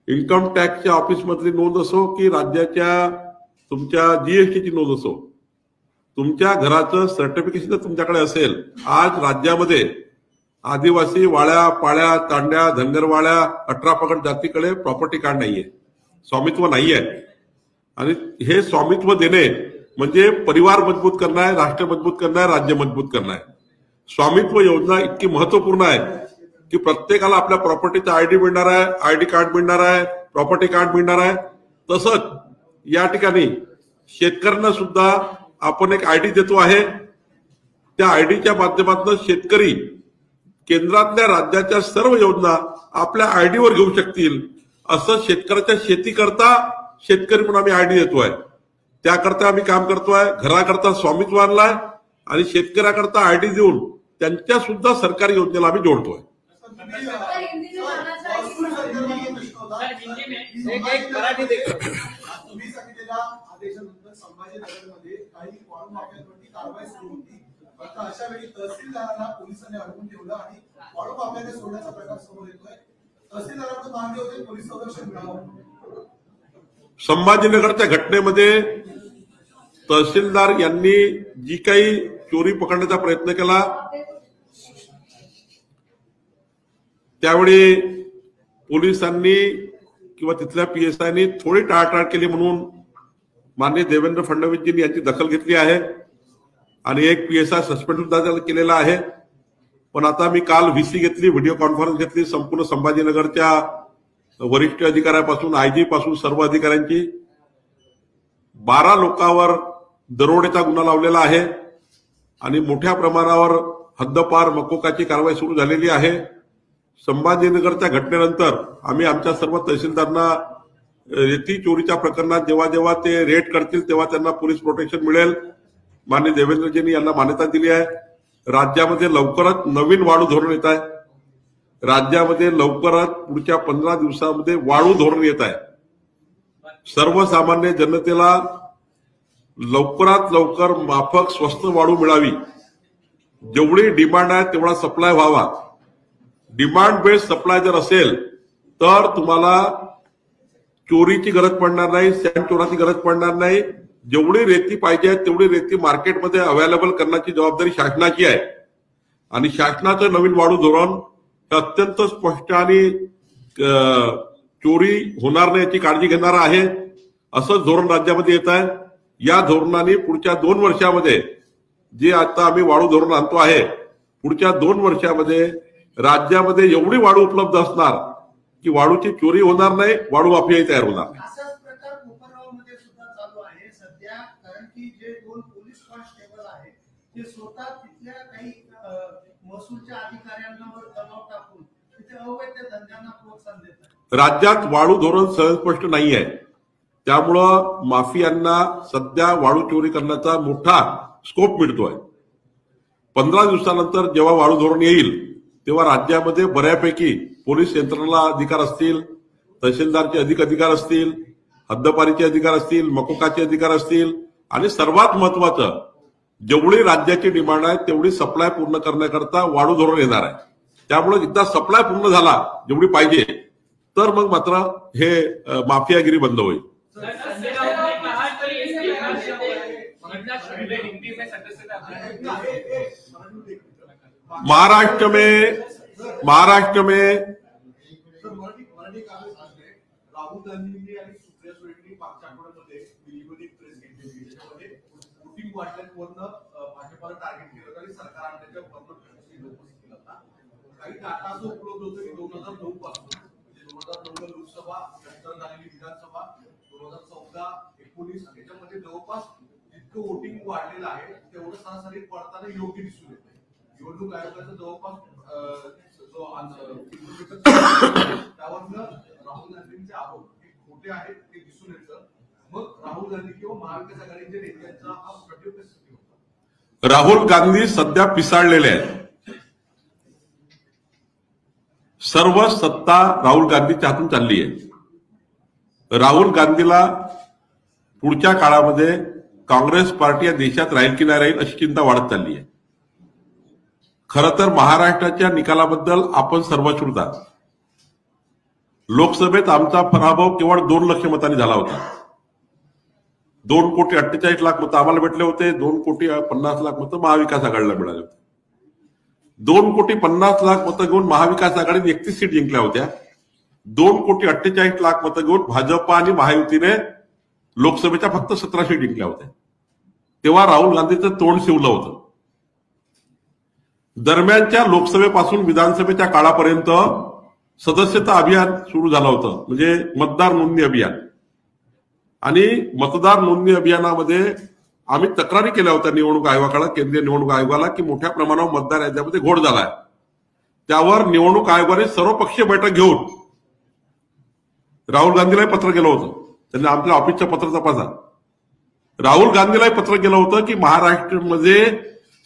इन्कम टॅक्सच्या ऑफिसमधली नोंद असो की राज्याच्या तुमच्या जीएसटीची नोंद असो, तुमच्या घराचं सर्टिफिकेशन जर तुमच्याकडे असेल. आज राज्यामध्ये आदिवासी वाड्या पाड्या तांड्या धनगरवाड्या 18 पगड जातीकडे प्रॉपर्टी कार्ड नाहीये, स्वामित्व नाहीये. आणि हे स्वामित्व देणे म्हणजे परिवार मजबूत करणं आहे, राष्ट्र मजबूत करणं आहे, राज्य मजबूत करणं आहे. स्वामित्व योजना इतकी महत्वपूर्ण आहे की प्रत्येकाला आपल्या प्रॉपर्टीचा आयडी मिळणार आहे, आयडी कार्ड मिळणार आहे, प्रॉपर्टी कार्ड मिळणार आहे. तसंच या ठिकाणी शेतकऱ्यांना सुद्धा आपण एक आयडी देतो आहे. त्या आयडीच्या माध्यमातून शेतकरी केंद्रातल्या राज्याच्या सर्व योजना आपल्या आयडीवर घेऊ शकतील. असं शेतकऱ्याच्या शेतीकरता शेतकरी म्हणून आम्ही आयडी देतोय. त्याकरता आम्ही काम करतोय. घराकरता स्वामित्व आणलाय आणि शेतकऱ्याकरता आयडी देऊन त्यांच्या सुद्धा सरकारी योजनेला आम्ही जोडतोय. आदेशानंतर संभाजीनगरमध्ये काही वॉर्ड माफियांवरती कारवाई सुरू होती. आता अशा वेळी तहसीलदारांना पोलिसांनी अडवून ठेवलं आणि वॉर्ड माफियाने सोडण्याचा प्रकार समोर येतोय. तहसीलदारांकडून मागणी होते पोलीस संरक्षण मिळावं. संभाजीनगरच्या घटनेमध्ये तहसीलदार यांनी जी काही चोरी पकडण्याचा प्रयत्न केला त्यावेळी पोलिसांनी किंवा तिथल्या पीएसआयनी थोडी टाळाटाळ केली म्हणून माननीय देवेंद्र फडणवीसजींनी यांची दखल घेतली आहे आणि एक पीएसआय सस्पेंड सुद्धा केलेला आहे. पण आता मी काल व्हीसी घेतली, व्हिडिओ कॉन्फरन्स घेतली संपूर्ण संभाजीनगरच्या वरिष्ठ अधिकाऱ्यापासून आयजी पासून सर्व अधिकाऱ्यांची. 12 लोकांवर दरोडेचा गुन्हा लावलेला आहे आणि मोठ्या प्रमाणावर हद्दपार मकोकाची कारवाई सुरू झालेली आहे. संभाजीनगरच्या घटनेनंतर आम्ही आमच्या सर्व तहसीलदारांना रेती चोरीच्या प्रकरणात जेव्हा जेव्हा ते रेड करतील तेव्हा त्यांना पोलीस प्रोटेक्शन मिळेल. माननीय देवेंद्रजींनी यांना मान्यता दिली आहे. राज्यामध्ये लवकरच नवीन वाळू धोरण येत आहे. राज्यामध्ये लवकरच पुढच्या 15 दिवसांमध्ये वाळू धोरण येत आहे. सर्वसामान्य जनतेला लवकरात लवकर माफक स्वस्त वाळू मिळावी. जेवढी डिमांड आहे तेवढा सप्लाय व्हावा. डिमांड बेस्ड सप्लाय जर असेल तर तुम्हाला चोरीची गरज पडणार नाही, सॅन्ड चोराची गरज पडणार नाही, जेवढी रेती पाहिजे तेवढी रेती मार्केटमध्ये अवेलेबल करण्याची जबाबदारी शासनाची आहे. आणि शासनाचं नवीन वाळू धोरण अत्यंत स्पष्ट आणि चोरी होणार नाही याची काळजी घेणार आहे. असंच धोरण राज्यामध्ये येत आहे. या धोरणाने पुढच्या 2 वर्षामध्ये जे आता आम्ही वाळू धोरण आणतो आहे, पुढच्या 2 वर्षामध्ये राज्यामध्ये एवढी वाळू उपलब्ध असणार की वाळूची चोरी होणार नाही, वाळू माफियाही तयार होणार नाही. असाच प्रकार कोपरगावमध्ये सुद्धा चालू आहे सध्या. कारण की जे 2 पोलीस कॉन्स्टेबल आहेत ते स्वतः तिथल्या काही महसूलच्या अधिकाऱ्यांवर दबाव टाकून तिथे अवैध धंद्यांना प्रोत्साहन देतात. राज्यात वाळू धोरण सहजस्पष्ट नाही आहे. त्यामुळं माफियांना सध्या वाळू चोरी करण्याचा मोठा स्कोप मिळतोय. 15 दिवसानंतर जेव्हा वाळू धोरण येईल तेव्हा राज्यामध्ये बऱ्यापैकी पोलीस यंत्रणेला अधिकार असतील, तहसीलदारचे अधिकार असतील, हद्दपारीचे अधिकार असतील, मकोकाचे अधिकार असतील आणि सर्वात महत्वाचं जेवढी राज्याची डिमांड आहे तेवढी सप्लाय पूर्ण करण्याकरता वाळू धोरण येणार आहे. त्यामुळे एकदा सप्लाय पूर्ण झाला जेवढी पाहिजे तर मग मात्र हे माफियागिरी बंद होईल. महाराष्ट्र में राहुल गांधींनी आणि सुप्रिया सुळेंनी मागच्या आठवड्यामध्ये दिल्लीमध्ये एक प्रेस घेतली त्याच्यामध्ये वोटिंग वाढल्यावरनं भाजपाला टार्गेट केलं आणि सरकार आणण्याच्या उपस्थित होता. काही डाटा असं उपलब्ध होतं की 2009 पासून म्हणजे 2009 लोकसभा, नंतर झालेली विधानसभा, 2014-19 याच्यामध्ये जवळपास जितकं वोटिंग वाढलेलं आहे तेवढं सरासरी पडताना योग्य दिसून येत नाही. निवडणूक आयोगाचं जवळपास त्यावरनं राहुल गांधींचे आरोप हे खोटे आहेत ते दिसून येतं. मग राहुल गांधी किंवा महाविकास आघाडीच्या नेत्यांचा हा प्रयोग कसा होता? राहुल गांधी सध्या पिसाळलेले आहेत. सर्व सत्ता राहुल गांधीच्या हातून चालली आहे. राहुल गांधीला पुढच्या काळामध्ये काँग्रेस पार्टी या देशात राहील की नाही राहील अशी चिंता वाढत चालली आहे. खरं तर महाराष्ट्राच्या निकालाबद्दल आपण सर्वश्रुत आहात. लोकसभेत आमचा पराभव केवळ 2 लाख मतांनी झाला होता. 2,48,00,000 मतं आम्हाला भेटले होते. 2,50,00,000 मतं महाविकास आघाडीला मिळाले होते. 2,50,00,000 मतं घेऊन महाविकास आघाडीने 31 सीट जिंकल्या होत्या. 2,48,00,000 मतं घेऊन भाजपा आणि महायुतीने लोकसभेच्या फक्त 17 सीट जिंकल्या होत्या. तेव्हा राहुल गांधीचं तोंड शिवलं होतं. दरम्यानच्या लोकसभेपासून विधानसभेच्या काळापर्यंत सदस्यता अभियान सुरू झालं होतं, म्हणजे मतदार नोंदणी अभियान. आणि मतदार नोंदणी अभियानामध्ये आम्ही तक्रारी केल्या होत्या निवडणूक आयोगाकडे, केंद्रीय निवडणूक आयोगाला, की मोठ्या प्रमाणावर मतदार याद्यामध्ये घोळ झालाय. त्यावर निवडणूक आयोगाने सर्वपक्षीय बैठक घेऊन राहुल गांधीलाही पत्र केलं होतं. त्यांनी आपल्या ऑफिसचं पत्र तपासा. राहुल गांधीलाही पत्र केलं होतं की महाराष्ट्रामध्ये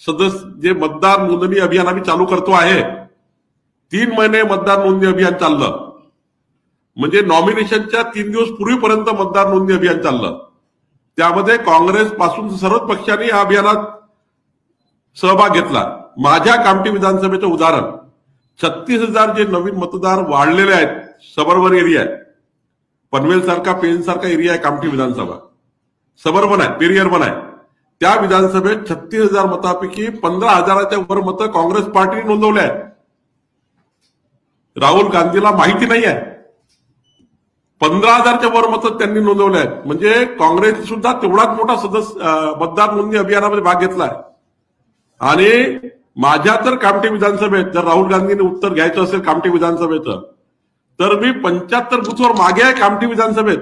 जे मतदार नोंदणी अभियान आम्ही चालू करतो आहे, 3 महिने मतदार नोंदणी अभियान चाललं, म्हणजे नॉमिनेशनच्या 3 दिवस पूर्वीपर्यंत मतदार नोंदणी अभियान चाललं. त्यामध्ये काँग्रेस पासून सर्वच पक्षांनी या अभियानात सहभाग घेतला. माझ्या कामठी विधानसभेचं उदाहरण, 36,000 जे नवीन मतदार वाढलेले आहेत, सबर्बन एरिया आहे, पनवेल सारखा, पेन सारखा एरिया आहे कामठी विधानसभा, सबर्बन आहे, पेरियर्बन आहे. त्या विधानसभेत 36,000 मतांपैकी 15,000च्या वर मतं काँग्रेस पार्टीने नोंदवले आहेत. राहुल गांधीला माहिती नाही आहे. 15,000च्या वर मतं त्यांनी नोंदवले आहेत. म्हणजे काँग्रेस सुद्धा तेवढाच मोठा मतदार नोंदणी अभियानामध्ये भाग घेतलाय. आणि माझ्या तर कामठी विधानसभेत जर राहुल गांधींनी उत्तर घ्यायचं असेल कामठी विधानसभेचं, तर मी 75 बूथवर मागे आहे कामठी विधानसभेत.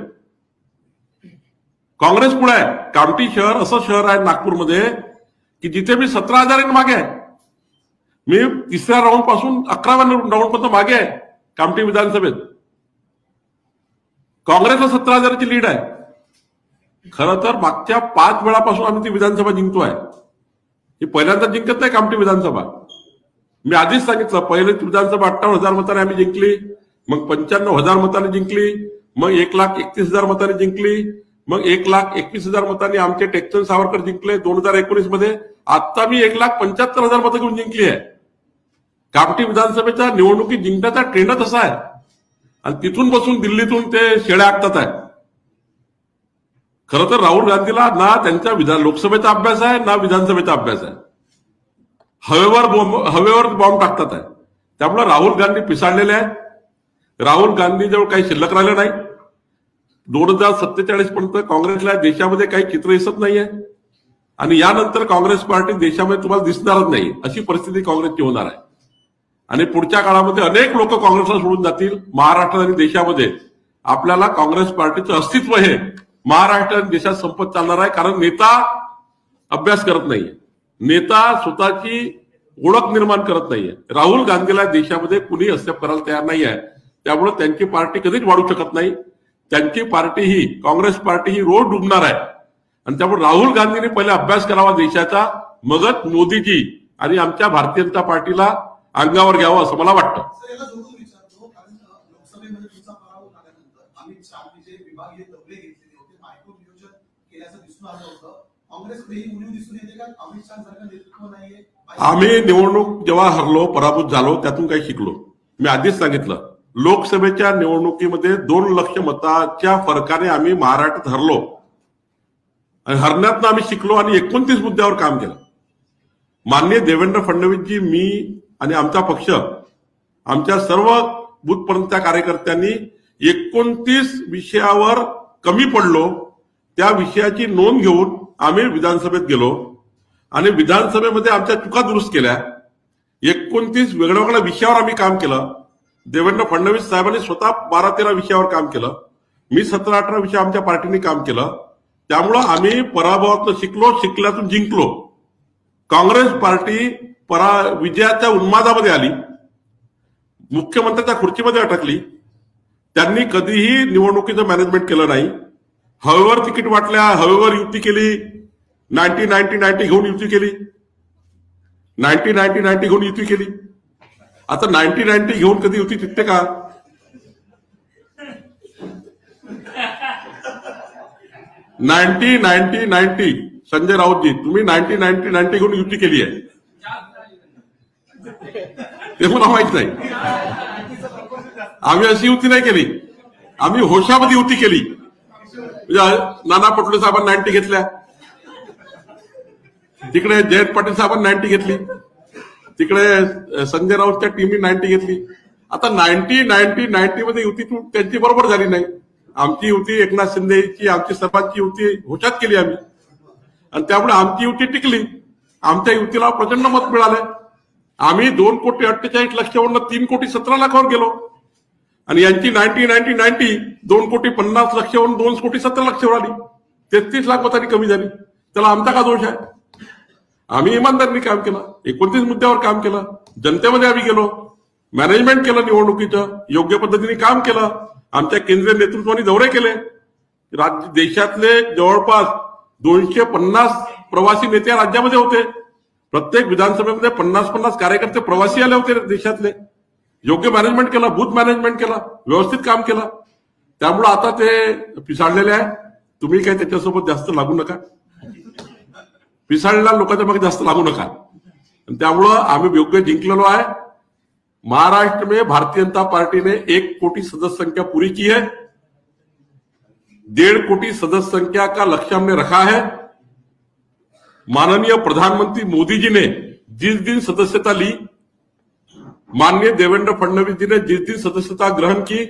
काँग्रेस पुढे आहे. कामठी शहर असं शहर आहे नागपूरमध्ये की जिथे मी 17,000 मागे आहे. मी 3ऱ्या राऊंड पासून 11व्या राऊंड पर्यंत मागे आहे कामठी विधानसभेत. काँग्रेसला 17,000ची लीड आहे. खरं तर मागच्या 5 वेळापासून आम्ही ती विधानसभा जिंकतोय. ही पहिल्यांदा जिंकत नाही कामठी विधानसभा. मी आधीच सांगितलं, पहिले विधानसभा 58,000 मतांनी आम्ही जिंकली, मग 95,000 मतांनी जिंकली, मग 1,31,000 मतांनी जिंकली, मग 1,21,000 मतांनी आमचे टेक्चंद सावरकर जिंकले 2019 मध्ये. आता मी 1,75,000 मतं घेऊन जिंकली आहे. कामठी विधानसभेच्या निवडणुकीत जिंकण्याचा ट्रेंडच असा आहे. आणि तिथून बसून दिल्लीतून ते शेळ्या आखतात आहे. खरं तर राहुल गांधीला ना त्यांच्या लोकसभेचा अभ्यास आहे ना विधानसभेचा अभ्यास आहे. हवेवर बॉम्ब टाकतात आहे. त्यामुळे राहुल गांधी पिसाळलेले आहेत. राहुल गांधीजवळ काही शिल्लक राहिलं नाही. 2047 पर्यंत काँग्रेसला देशामध्ये काही चित्र दिसत नाहीये आणि यानंतर काँग्रेस पार्टी देशामध्ये तुम्हाला दिसणारच नाही अशी परिस्थिती काँग्रेसची होणार आहे. आणि पुढच्या काळामध्ये अनेक लोक काँग्रेसला सोडून जातील. महाराष्ट्र आणि देशामध्ये आपल्याला काँग्रेस पार्टीचं अस्तित्व हे महाराष्ट्र आणि देशात संपत चालणार आहे. कारण नेता अभ्यास करत नाहीये, नेता स्वतःची ओळख निर्माण करत नाहीये. राहुल गांधीला देशामध्ये कुणी एक्सेप्ट करायला तयार नाही आहे. त्यामुळे त्यांची पार्टी कधीच वाढू शकत नाही. त्यांची पार्टी ही काँग्रेस पार्टी ही रोज डुबणार आहे. आणि त्यामुळे राहुल गांधींनी पहिले अभ्यास करावा देशाचा, मगच मोदीजी आणि आमच्या भारतीय जनता पार्टीला अंगावर घ्यावं असं मला वाटतं. सर, याला जोडून विचारतो, कारण लोकसभेमध्ये तुमचा पराभव झाल्यानंतर अमित शहानी जे विभागीय दौरे घेतलेले होते, मायक्रो नियोजन केल्याचं दिसून आलं होतं. काँग्रेसकडे ही उणीव दिसून येते का? अमित शहासारखं नेतृत्व नाहीये. आम्ही निवडणूक जेव्हा हरलो, पराभूत झालो, त्यातून काही शिकलो. मी आधीच सांगितलं, लोकसभेच्या निवडणुकीमध्ये 2 लाख मताच्या फरकाने आम्ही महाराष्ट्रात हरलो आणि हरण्यातनं आम्ही शिकलो आणि 29 मुद्द्यावर काम केलं. माननीय देवेंद्र फडणवीसजी, मी आणि आमचा पक्ष, आमच्या सर्व बूथपर्यंतच्या कार्यकर्त्यांनी 29 विषयावर कमी पडलो. त्या विषयाची नोंद घेऊन आम्ही विधानसभेत गेलो आणि विधानसभेमध्ये आमच्या चुका दुरुस्त केल्या. 29 वेगळ्या वेगळ्या विषयावर आम्ही काम केलं. देवेंद्र फडणवीस साहेबांनी स्वतः 12-13 विषयावर काम केलं. मी 17-18 विषय आमच्या पार्टीने काम केलं. त्यामुळं आम्ही पराभवातून शिकलो, शिकल्यातून जिंकलो. काँग्रेस पार्टी विजयाच्या उन्मादामध्ये आली, मुख्यमंत्र्याच्या खुर्चीमध्ये अटकली. त्यांनी कधीही निवडणुकीचं मॅनेजमेंट केलं नाही. हवेवर तिकीट वाटल्या, हवेवर युती केली, 90-90-90 घेऊन युती केली, 90-90-90 घेऊन युती केली. आता 90-90 घेऊन कधी युती टिकते का? ,90-90-90 संजय राऊतजी, तुम्ही 90-90-90 घेऊन युती केली आहे ते मला माहित नाही. आम्ही अशी युती नाही केली, आम्ही होशामध्ये युती केली. नाना पटोले साहेबांनी 90 घेतल्या, तिकडे जयंत पाटील साहेबांनी 90 घेतली, तिकडे संजय राऊतच्या टीमनी 90 घेतली. आता 90-90-90 मध्ये युती त्यांची बरोबर झाली नाही. आमची युती एकनाथ शिंदेची, आमची सर्वांची युती होशात केली आम्ही आणि त्यामुळे आमची युती टिकली. आमच्या युतीला प्रचंड मत मिळालं. आम्ही 2,48,00,000 3 कोटी 17 लाखावर गेलो आणि यांची 90-90-90 2,50,00,000 2 कोटी 17 लाखावर आली. 33 लाख मतांनी कमी झाली. त्याला आमचा का दोष आहे? आम्ही इमानदारीने काम केलं, 29 मुद्द्यावर काम केलं, जनतेमध्ये आम्ही गेलो, मॅनेजमेंट केलं, निवडणुकीचं योग्य पद्धतीने काम केलं. आमच्या केंद्रीय नेतृत्वाने दौरे केले. देशातले जवळपास 250 प्रवासी नेते राज्यामध्ये होते. प्रत्येक विधानसभेमध्ये 50-50 कार्यकर्ते प्रवासी आले होते देशातले. योग्य मॅनेजमेंट केलं, बूथ मॅनेजमेंट केलं, व्यवस्थित काम केलं. त्यामुळे आता ते पिसाळलेले आहे. तुम्ही काही त्याच्यासोबत जास्त लागू नका, पिसाळलेल्या लोकांच्या मागे जास्त लागू नका. त्यामुळं आम्ही योग्य जिंकलेलो आहे. महाराष्ट्र में भारतीय जनता पार्टी ने 1 कोटी सदस्य संख्या पूरी की है. 1.5 कोटी सदस्य संख्या का लक्ष्य हमने रखा है. माननीय प्रधानमंत्री मोदी जी ने जिस दिन सदस्यता ली, माननीय देवेंद्र फडणवीस जी ने जिस दिन सदस्यता ग्रहण की,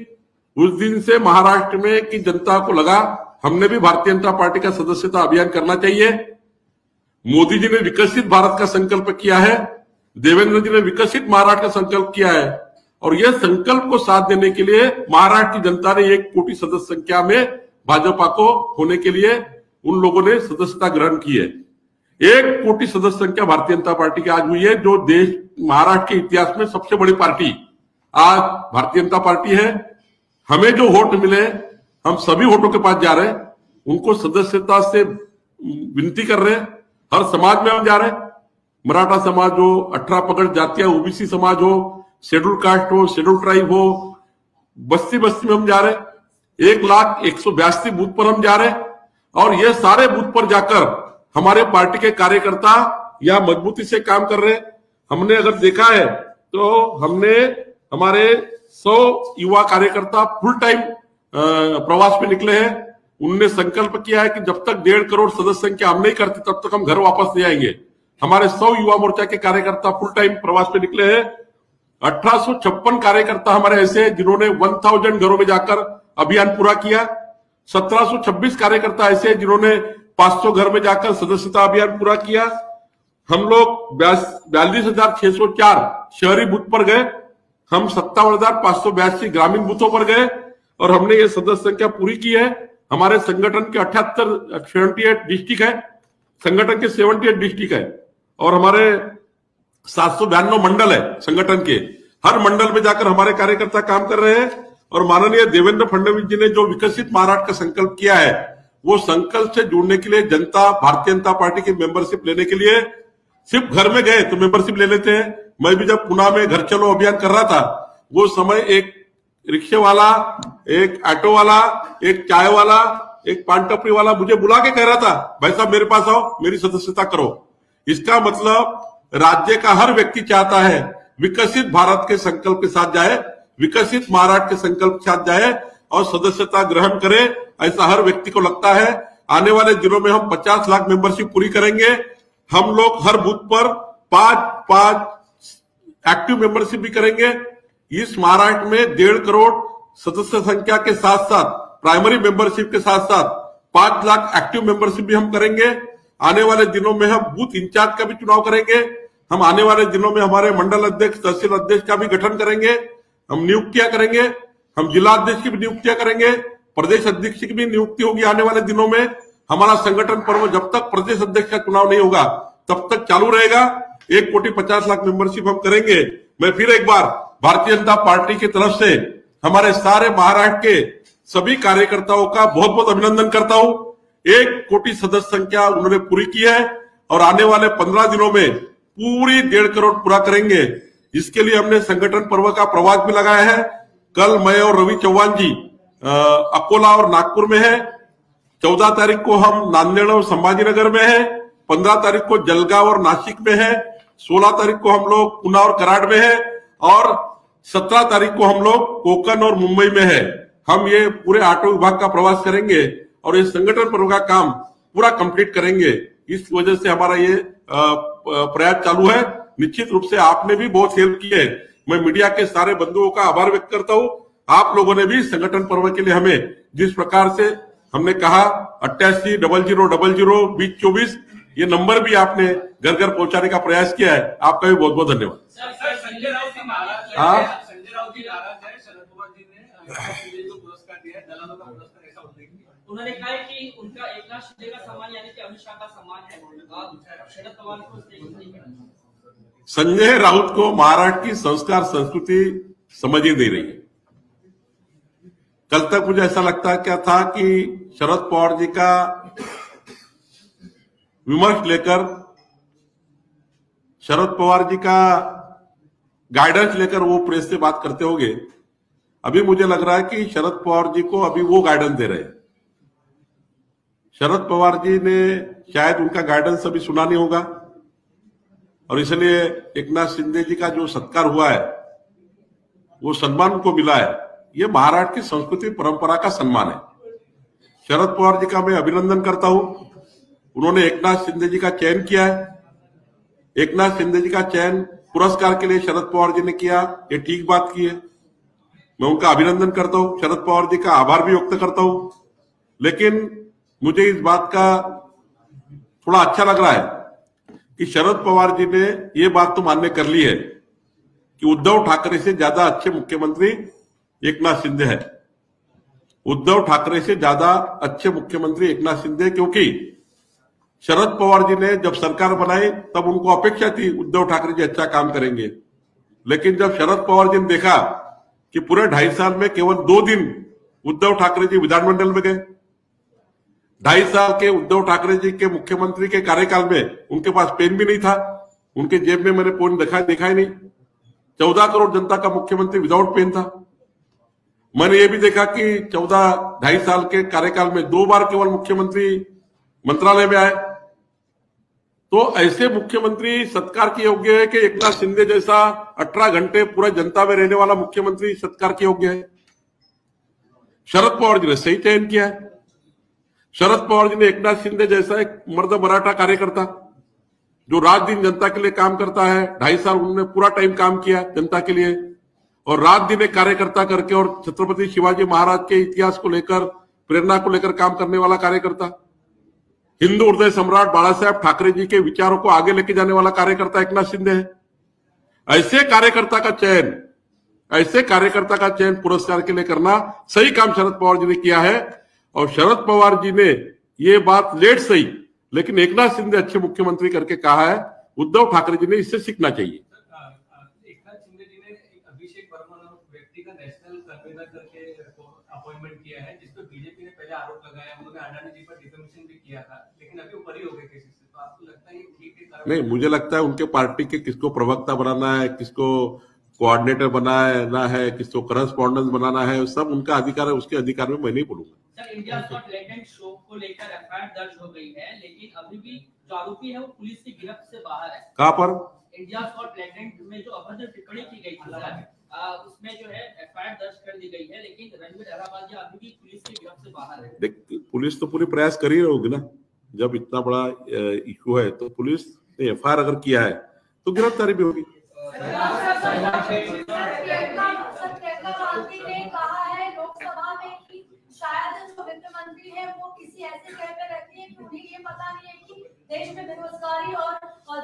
उस दिन से महाराष्ट्र में की जनता को लगा हमने भी भारतीय जनता पार्टी का सदस्यता अभियान करना चाहिए. मोदी जी ने विकसित भारत का संकल्प किया है, देवेंद्र जी ने विकसित महाराष्ट्र का संकल्प किया है और यह संकल्प को साथ देने के लिए महाराष्ट्र की जनता ने 1 कोटी सदस्य संख्या में भाजपा को होने के लिए उन लोगों ने सदस्यता ग्रहण की है. 1 कोटी सदस्य संख्या भारतीय जनता पार्टी की आज हुई है, जो देश महाराष्ट्र के इतिहास में सबसे बड़ी पार्टी आज भारतीय जनता पार्टी है. हमें जो वोट मिले, हम सभी वोटों के पास जा रहे हैं, उनको सदस्यता से विनती कर रहे हैं. हर समाज में हम जा रहे हैं, मराठा समाज हो, 18 पगड़ जातियां, ओबीसी समाज हो, शेड्यूल कास्ट हो, शेड्यूल ट्राइब हो, बस्ती बस्ती में हम जा रहे हैं. 1,01,82 बूथ पर हम जा रहे हैं और ये सारे बूथ पर जाकर हमारे पार्टी के कार्यकर्ता या मजबूती से काम कर रहे हैं. हमने अगर देखा है तो हमने हमारे 100 युवा कार्यकर्ता फुल टाइम प्रवास पे निकले हैं. उनने संकल्प किया है कि जब तक 1.5 करोड़ सदस्य संख्या हम नहीं करते तब तक हम घर वापस नहीं आएंगे। हमारे 100 युवा मोर्चा के कार्यकर्ता फुल टाइम प्रवास पे निकले हैं। 1856 कार्यकर्ता हमारे ऐसे हैं जिन्होंने 1000 घरों में जाकर अभियान पूरा किया। 1726 कार्यकर्ता ऐसे हैं जिन्होंने 500 घर में जाकर सदस्यता अभियान पूरा किया। हम लोग 42,604 शहरी बूथ पर गए, हम 57,582 ग्रामीण बूथों पर गए और हमने ये सदस्य संख्या पूरी की है। हमारे संगठन के 78 डिस्ट्रिक्ट है, संगठन के 78 डिस्ट्रिक्ट है और हमारे 792 मंडल है संगठन के। हर मंडल में जाकर हमारे कार्यकर्ता काम कर रहे हैं और माननीय देवेंद्र फडणवीस जी ने जो विकसित महाराष्ट्र का संकल्प किया है, वो संकल्प से जुड़ने के लिए जनता भारतीय जनता पार्टी की मेंबरशिप लेने के लिए सिर्फ घर में गए तो मेंबरशिप ले लेते हैं। मैं भी जब पुणे में घर चलो अभियान कर रहा था, वो समय एक रिक्शे वाला, एक ऑटो वाला, एक चाय वाला, एक पान टपरी वाला मुझे बुला के कह रहा था, भाई साहब मेरे पास आओ, मेरी सदस्यता करो। इसका मतलब राज्य का हर व्यक्ति चाहता है विकसित भारत के संकल्प के साथ जाए, विकसित महाराष्ट्र के संकल्प के साथ जाए और सदस्यता ग्रहण करे। ऐसा हर व्यक्ति को लगता है। आने वाले दिनों में हम 50 लाख मेंबरशिप पूरी करेंगे। हम लोग हर बूथ पर 5 एक्टिव मेंबरशिप भी करेंगे। इस महाराष्ट्र में 1.5 करोड़ सदस्य संख्या के साथ साथ प्राइमरी मेंबरशिप के साथ साथ 5 लाख एक्टिव मेंबरशिप भी हम करेंगे। आने वाले दिनों में हम बूथ इंचार्ज का भी चुनाव करेंगे। हम आने वाले दिनों में हमारे मंडल अध्यक्ष, तहसील अध्यक्ष का भी गठन करेंगे। हम नियुक्तियां करेंगे, हम जिला अध्यक्ष की भी नियुक्तियां करेंगे, प्रदेश अध्यक्ष की भी नियुक्ति होगी आने वाले दिनों में। हमारा संगठन पर्व जब तक प्रदेश अध्यक्ष का चुनाव नहीं होगा तब तक चालू रहेगा। 1,50,00,000 मेंबरशिप हम करेंगे। मैं फिर एक बार भारतीय जनता पार्टी की तरफ से हमारे सारे महाराष्ट्र के सभी कार्यकर्ताओं का बहुत बहुत अभिनंदन करता हूं। 1 कोटि सदस्य संख्या उन्होंने पूरी की है और आने वाले 15 दिनों में पूरी 1.5 करोड़ पूरा करेंगे। इसके लिए हमने संगठन पर्व का प्रवास भी लगाया है। कल मैं और रवि चौहान जी अकोला और नागपुर में है। 14 तारीख को हम नांदेड़ और संभाजीनगर में है। 15 तारीख को जलगांव और नासिक में है। 16 तारीख को हम लोग पुणे और कराड़ में है और 17 तारीख को हम लोग कोकण और मुंबई में है। हम ये पूरे ऑटो विभाग का प्रवास करेंगे और ये संगठन पर्व का काम पूरा कंप्लीट करेंगे। इस वजह से हमारा ये प्रयास चालू है। निश्चित रूप से आपने भी बहुत हेल्प की है। मैं मीडिया के सारे बंधुओं का आभार व्यक्त करता हूं। आप लोगों ने भी संगठन पर्व के लिए हमें जिस प्रकार से हमने कहा 8800002024 ये नंबर भी आपने घर घर पहुंचाने का प्रयास किया है। आपका भी बहुत बहुत धन्यवाद। संजय राउत जी नाराज हाँ? है, संजय राउत जी नाराज है। शरद पवार जी ने जो पुरस्कार दिया है, दलालों का पुरस्कार, ऐसा होता है कि उन्होंने कहा है कि उनका एकनाथ शिंदे का सम्मान यानी कि अमित शाह का सम्मान है, शरद पवार को नहीं करना। संजय राउत को महाराष्ट्र की संस्कार संस्कृति समझ ही नहीं रही है। कल तक मुझे ऐसा लगता क्या था कि शरद पवार जी का विमर्श लेकर, शरद पवार जी का गाइडेंस लेकर वो प्रेस से बात करते होंगे। अभी मुझे लग रहा है कि शरद पवार जी को अभी वो गाइडेंस दे रहे हैं। शरद पवार जी ने शायद उनका गाइडेंस अभी सुना नहीं होगा और इसलिए एकनाथ शिंदे जी का जो सत्कार हुआ है, वो सम्मान उनको मिला है। ये महाराष्ट्र की संस्कृति परंपरा का सम्मान है। शरद पवार जी का मैं अभिनंदन करता हूं। उन्होंने एकनाथ शिंदे जी का चयन किया है। एकनाथ शिंदे जी का चयन पुरस्कार के लिए शरद पवार जी ने किया, ये ठीक बात की है। मैं उनका अभिनंदन करता हूं, शरद पवार जी का आभार भी व्यक्त करता हूं। लेकिन मुझे इस बात का थोड़ा अच्छा लग रहा है कि शरद पवार जी ने ये बात तो मान्य कर ली है कि उद्धव ठाकरे से ज्यादा अच्छे मुख्यमंत्री एकनाथ शिंदे है। उद्धव ठाकरे से ज्यादा अच्छे मुख्यमंत्री एकनाथ शिंदे, क्योंकि शरद पवार जी ने जब सरकार बनाई तब उनको अपेक्षा थी उद्धव ठाकरे जी अच्छा काम करेंगे। लेकिन जब शरद पवार जी ने देखा कि पूरे 2.5 साल में केवल 2 दिन उद्धव ठाकरे जी विधानमंडल में गए, 2.5 साल के उद्धव ठाकरे जी के मुख्यमंत्री के कार्यकाल में उनके पास पेन भी नहीं था, उनके जेब में मैंने पेन देखा ही नहीं। 14 करोड़ जनता का मुख्यमंत्री विदाउट पेन था। मैंने ये भी देखा कि 2.5 साल के कार्यकाल में 2 बार केवल मुख्यमंत्री मंत्रालय में आए। तो ऐसे मुख्यमंत्री सत्कार के योग्य है कि एकनाथ शिंदे जैसा 18 घंटे पूरा जनता में रहने वाला मुख्यमंत्री सत्कार के योग्य है। शरद पवार जी ने सही चयन किया है। शरद पवार जी ने एकनाथ शिंदे जैसा एक मर्द मराठा कार्यकर्ता जो रात दिन जनता के लिए काम करता है, 2.5 साल उन्होंने पूरा टाइम काम किया जनता के लिए, और रात दिन एक कार्यकर्ता करके और छत्रपति शिवाजी महाराज के इतिहास को लेकर, प्रेरणा को लेकर काम करने वाला कार्यकर्ता, हिंदू हृदय सम्राट बाला साहेब ठाकरे जी के विचारों को आगे लेके जाने वाला कार्यकर्ता एकनाथ शिंदे है। ऐसे कार्यकर्ता का चयन पुरस्कार के लिए करना सही काम शरद पवार जी ने किया है। और शरद पवार जी ने ये बात लेट सही, लेकिन एकनाथ शिंदे अच्छे मुख्यमंत्री करके कहा है। उद्धव ठाकरे जी ने इससे सीखना चाहिए। एकनाथ शिंदे जी ने अभिषेक वर्मा नामक व्यक्ति का नेशनल कन्वीनर करके अपॉइंटमेंट किया है, जिस पर बीजेपी ने पहले आरोप लगाया, उन्होंने अडानी जी पर डिफेमेशन भी किया था, लेकिन अभी ऊपर ही हो गए केसेस से। तो आपको लगता है ये ठीक है? नहीं, मुझे लगता है उनके पार्टी के किसको प्रवक्ता बनाना है, किसको कोऑर्डिनेटर बनाना है, किसको करस्पॉन्डेंस बनाना है, सब उनका अधिकार है। उसके अधिकार में मैं नहीं बोलूंगा। Sir, India got talent show को लेकर एफआईआर दर्ज हो गई है, लेकिन अभी भी जो आरोपी है वो पुलिस की गिरफ्त से बाहर है। कहां पर? इंडिया गॉट टैलेंट में जो अभद्र टिप्पणी की गई थी उसमें जो है एफआईआर दर्ज कर दी गई है, लेकिन रणवीर अहलावालिया अभी भी पुलिस की गिरफ्त से बाहर है। देख, पुलिस तो पूरी प्रयास कर ही होगी ना। जब इतना बड़ा इशू है तो पुलिस ने एफआईआर अगर किया है तो गिरफ्तारी भी होगी। शायद जो वित्त मंत्री है वो किसी ऐसे जगह पे रहती है कि उन्हें ये पता नहीं है कि देश में बेरोजगारी और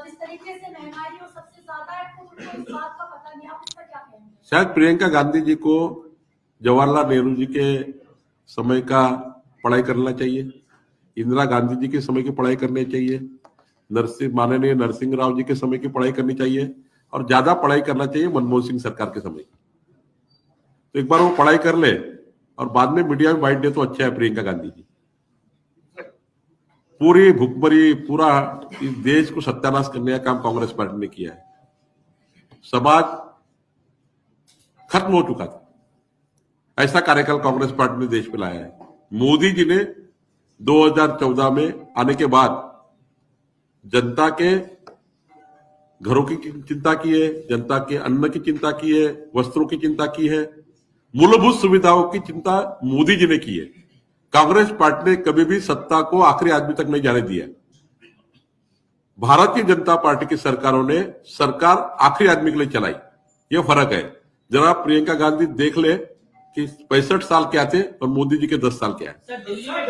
जिस तरीके से महंगाई वो सबसे ज्यादा है, तो उनको इस बात का पता नहीं। आप इस पर क्या कहेंगे? शायद प्रियंका गांधी जी को जवाहरलाल नेहरू जी के समय का पढ़ाई करना चाहिए, इंदिरा गांधी जी के समय की पढ़ाई करनी चाहिए, माननीय नरसिंह राव जी के समय की पढ़ाई करनी चाहिए, और ज्यादा पढ़ाई करना चाहिए मनमोहन सिंह सरकार के समय। तो एक बार वो पढ़ाई कर ले और बाद में मीडिया में बाइट दे तो अच्छा है। प्रियंका गांधी जी पूरी भुखमरी, पूरा इस देश को सत्यानाश करने का काम कांग्रेस पार्टी ने किया है। समाज खत्म हो चुका था, ऐसा कार्यकाल कांग्रेस पार्टी ने देश में लाया है। मोदी जी ने 2014 में आने के बाद जनता के घरों की चिंता की है, जनता के अन्न की चिंता की है, वस्त्रों की चिंता की है, मूलभूत सुविधाओं की चिंता मोदी जी ने की है। कांग्रेस पार्टी ने कभी भी सत्ता को आखिरी आदमी तक नहीं जाने दिया। भारतीय जनता पार्टी की सरकारों ने सरकार आखिरी आदमी के लिए चलाई, ये फर्क है। जरा प्रियंका गांधी देख ले कि 65 साल क्या थे और मोदी जी के 10 साल क्या है। सर, दिल्ली में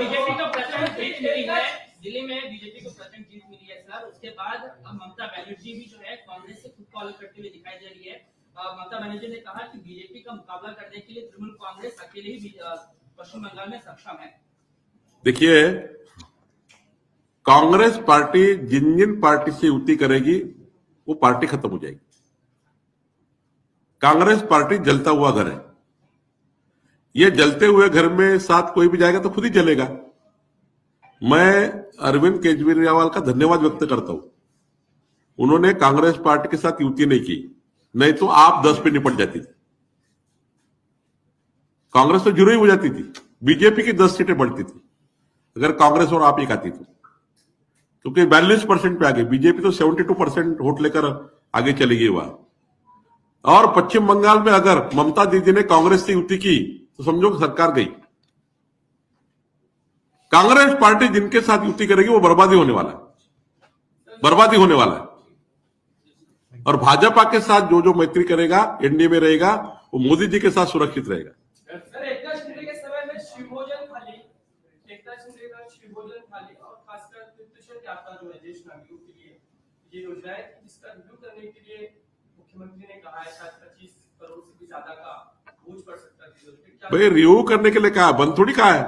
बीजेपी को प्रचंड जीत मिली है, सर। उसके बाद ममता बनर्जी भी जो है कांग्रेस से खुद को अलग करते हुए दिखाई दे रही है। ममता बनर्जी ने कहा कि बीजेपी का मुकाबला करने के लिए तृणमूल कांग्रेस अकेले ही पश्चिम बंगाल में सक्षम है। देखिए, कांग्रेस पार्टी जिन पार्टी से युति करेगी वो पार्टी खत्म हो जाएगी। कांग्रेस पार्टी जलता हुआ घर है। ये जलते हुए घर में साथ कोई भी जाएगा तो खुद ही जलेगा। मैं अरविंद केजरीवाल का धन्यवाद व्यक्त करता हूं। उन्होंने कांग्रेस पार्टी के साथ युति नहीं की, नहीं तो आप 10 पे निपट जाती थी। कांग्रेस तो 0 ही हो जाती थी, बीजेपी की 10 सीटें बढ़ती थी अगर कांग्रेस और आप एक आती थी, क्योंकि 42% पे आ गई। बीजेपी तो 72% वोट लेकर आगे चली गई वहां। और पश्चिम बंगाल में अगर ममता दीदी ने कांग्रेस से युति की तो समझो कि सरकार गई। कांग्रेस पार्टी जिनके साथ युति करेगी वो बर्बादी होने वाला है, बर्बादी होने वाला है। और भाजपा के साथ जो मैत्री करेगा, एनडीए में रहेगा, वो मोदी जी के साथ सुरक्षित रहेगा। सर, एकनाथ शिंदे के समय में शिवभोजन थाली, एकनाथ शिंदे का शिवभोजन थाली और खासकर तीर्थक्षेत्र यात्रा जो है देश नागरिकों के लिए ये योजना है, जिसका रिव्यू करने के लिए मुख्यमंत्री ने कहा है शायद 25 करोड़ से भी ज्यादा का बोझ पड़ सकता है। भाई, रिव्यू करने के लिए कहा, बंद थोड़ी कहा है।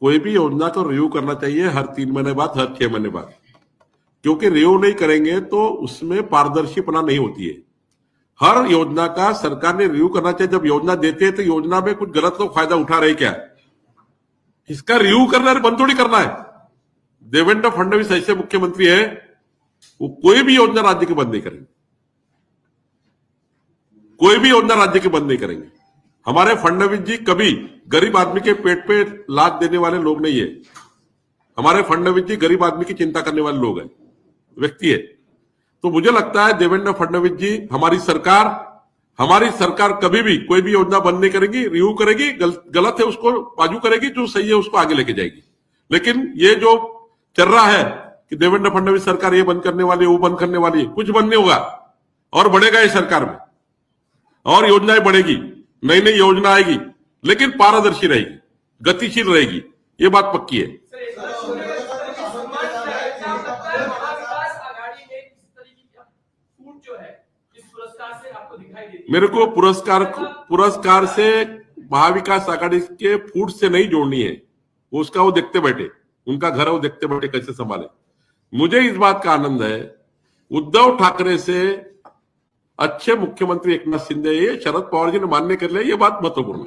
कोई भी योजना को रिव्यू करना चाहिए हर 3 महीने बाद, हर 6 महीने बाद, क्योंकि रिव्यू नहीं करेंगे तो उसमें पारदर्शीपना नहीं होती है। हर योजना का सरकार ने रिव्यू करना चाहिए। जब योजना देते हैं तो योजना में कुछ गलत लोग फायदा उठा रहे क्या, इसका रिव्यू करना है, बंद थोड़ी करना है। देवेंद्र फडणवीस ऐसे मुख्यमंत्री है, वो कोई भी योजना राज्य की बंद नहीं करेंगे, कोई भी योजना राज्य की बंद नहीं करेंगे। हमारे फडणवीस जी कभी गरीब आदमी के पेट पे लात देने वाले लोग नहीं है। हमारे फडणवीस जी गरीब आदमी की चिंता करने वाले लोग हैं, व्यक्ति है। तो मुझे लगता है देवेंद्र फडणवीस जी, हमारी सरकार कभी भी कोई भी योजना बंद नहीं करेगी, रिव्यू करेगी, गलत है उसको बाजू करेगी, जो सही है उसको आगे लेके जाएगी। लेकिन ये जो चल रहा है कि देवेंद्र फडणवीस सरकार ये बंद करने वाली है, वो बंद करने वाली है, कुछ बंद नहीं होगा और बढ़ेगा इस सरकार में और योजनाएं बढ़ेगी, नई नई योजना आएगी, लेकिन पारदर्शी रहेगी, गतिशील रहेगी, ये बात पक्की है। सर, एक बार समाज महाविकास आघाड़ी में इस तरीके की फूट जो है इस पुरस्कार से आपको दिखाई देती है? मेरे को पुरस्कार से महाविकास आघाड़ी के फूट से नहीं जोड़नी है, उसका वो देखते बैठे, उनका घर वो देखते बैठे कैसे संभाले। मुझे इस बात का आनंद है उद्धव ठाकरे से अच्छे मुख्यमंत्री एकनाथ शिंदे ये शरद पवार जी ने मान्य कर लिया, ये बात महत्वपूर्ण है।